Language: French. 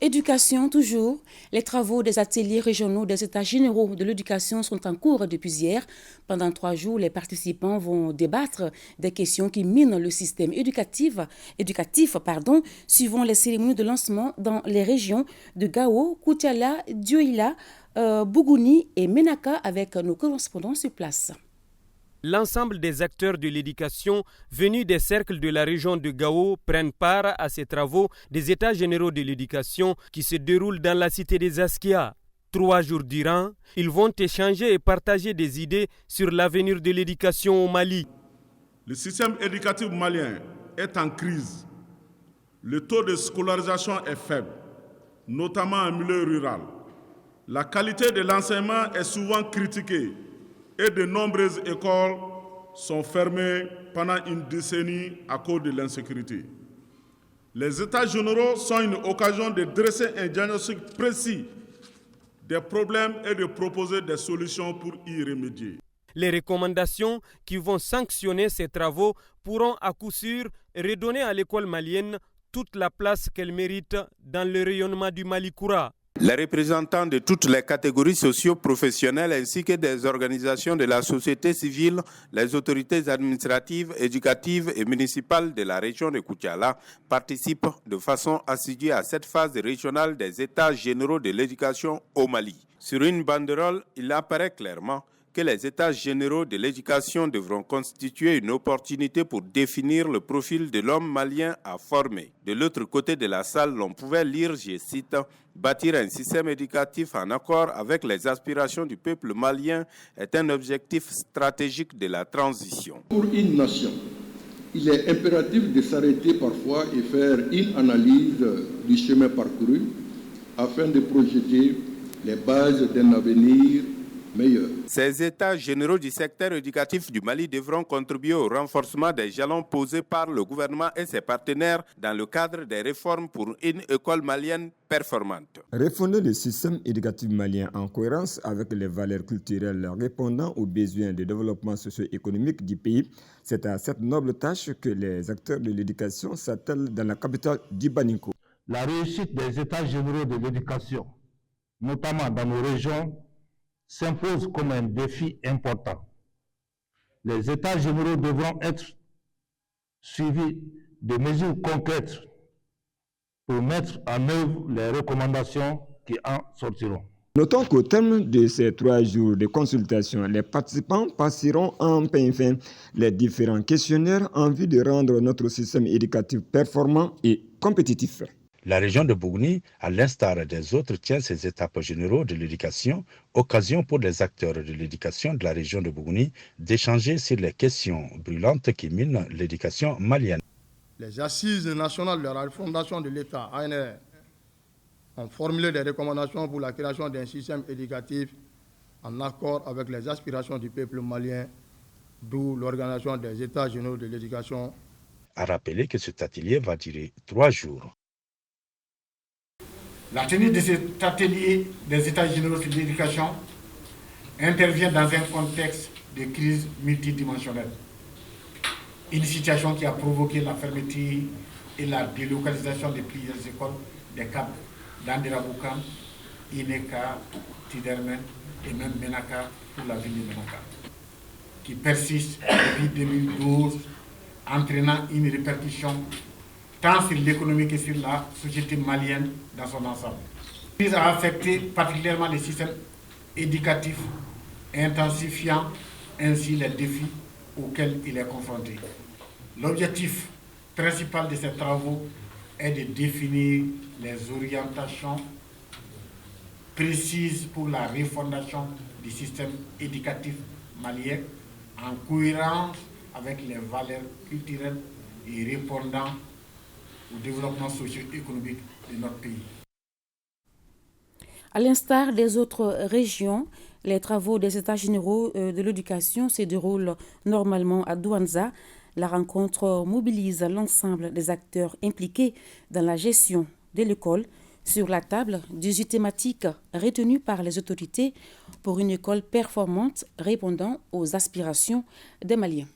Éducation toujours. Les travaux des ateliers régionaux des États généraux de l'éducation sont en cours depuis hier. Pendant 3 jours, les participants vont débattre des questions qui minent le système éducatif, suivant les cérémonies de lancement dans les régions de Gao, Koutiala, Dioïla, Bougouni et Menaka avec nos correspondants sur place. L'ensemble des acteurs de l'éducation venus des cercles de la région de Gao prennent part à ces travaux des États généraux de l'éducation qui se déroulent dans la cité des Askia. 3 jours durant, ils vont échanger et partager des idées sur l'avenir de l'éducation au Mali. Le système éducatif malien est en crise. Le taux de scolarisation est faible, notamment en milieu rural. La qualité de l'enseignement est souvent critiquée. Et de nombreuses écoles sont fermées pendant une décennie à cause de l'insécurité. Les États généraux sont une occasion de dresser un diagnostic précis des problèmes et de proposer des solutions pour y remédier. Les recommandations qui vont sanctionner ces travaux pourront à coup sûr redonner à l'école malienne toute la place qu'elle mérite dans le rayonnement du Mali Koura. Les représentants de toutes les catégories socio-professionnelles ainsi que des organisations de la société civile, les autorités administratives, éducatives et municipales de la région de Koutiala participent de façon assidue à cette phase régionale des États généraux de l'éducation au Mali. Sur une banderole, il apparaît clairement que les États généraux de l'éducation devront constituer une opportunité pour définir le profil de l'homme malien à former. De l'autre côté de la salle, l'on pouvait lire, je cite, « Bâtir un système éducatif en accord avec les aspirations du peuple malien est un objectif stratégique de la transition. » Pour une nation, il est impératif de s'arrêter parfois et faire une analyse du chemin parcouru afin de projeter les bases d'un avenir meilleur. Ces États généraux du secteur éducatif du Mali devront contribuer au renforcement des jalons posés par le gouvernement et ses partenaires dans le cadre des réformes pour une école malienne performante. Refonder le système éducatif malien en cohérence avec les valeurs culturelles répondant aux besoins de développement socio-économique du pays, c'est à cette noble tâche que les acteurs de l'éducation s'attellent dans la capitale du Baninko. La réussite des États généraux de l'éducation, notamment dans nos régions, s'impose comme un défi important. Les États généraux devront être suivis de mesures concrètes pour mettre en œuvre les recommandations qui en sortiront. Notons qu'au terme de ces 3 jours de consultation, les participants passeront en pain fin les différents questionnaires en vue de rendre notre système éducatif performant et compétitif. La région de Bougouni, à l'instar des autres, tient ses étapes généraux de l'éducation, occasion pour les acteurs de l'éducation de la région de Bougouni d'échanger sur les questions brûlantes qui minent l'éducation malienne. Les assises nationales de la refondation de l'État, ANR, ont formulé des recommandations pour la création d'un système éducatif en accord avec les aspirations du peuple malien, d'où l'organisation des États généraux de l'éducation. À rappeler que cet atelier va durer 3 jours. La tenue de cet atelier des États généraux de l'éducation intervient dans un contexte de crise multidimensionnelle. Une situation qui a provoqué la fermeture et la délocalisation de plusieurs écoles des Cap d'Andiraboukan, Ineka, Tidermen et même Menaka pour la ville de Menaka, qui persiste depuis 2012, entraînant une répercussion tant sur l'économie que sur la société malienne dans son ensemble. La crise a affecté particulièrement le système éducatif, intensifiant ainsi les défis auxquels il est confronté. L'objectif principal de ces travaux est de définir les orientations précises pour la refondation du système éducatif malien en cohérence avec les valeurs culturelles et répondant au développement socio-économique de notre pays. À l'instar des autres régions, les travaux des États généraux de l'éducation se déroulent normalement à Douanza. La rencontre mobilise l'ensemble des acteurs impliqués dans la gestion de l'école. Sur la table, 18 thématiques retenues par les autorités pour une école performante répondant aux aspirations des Maliens.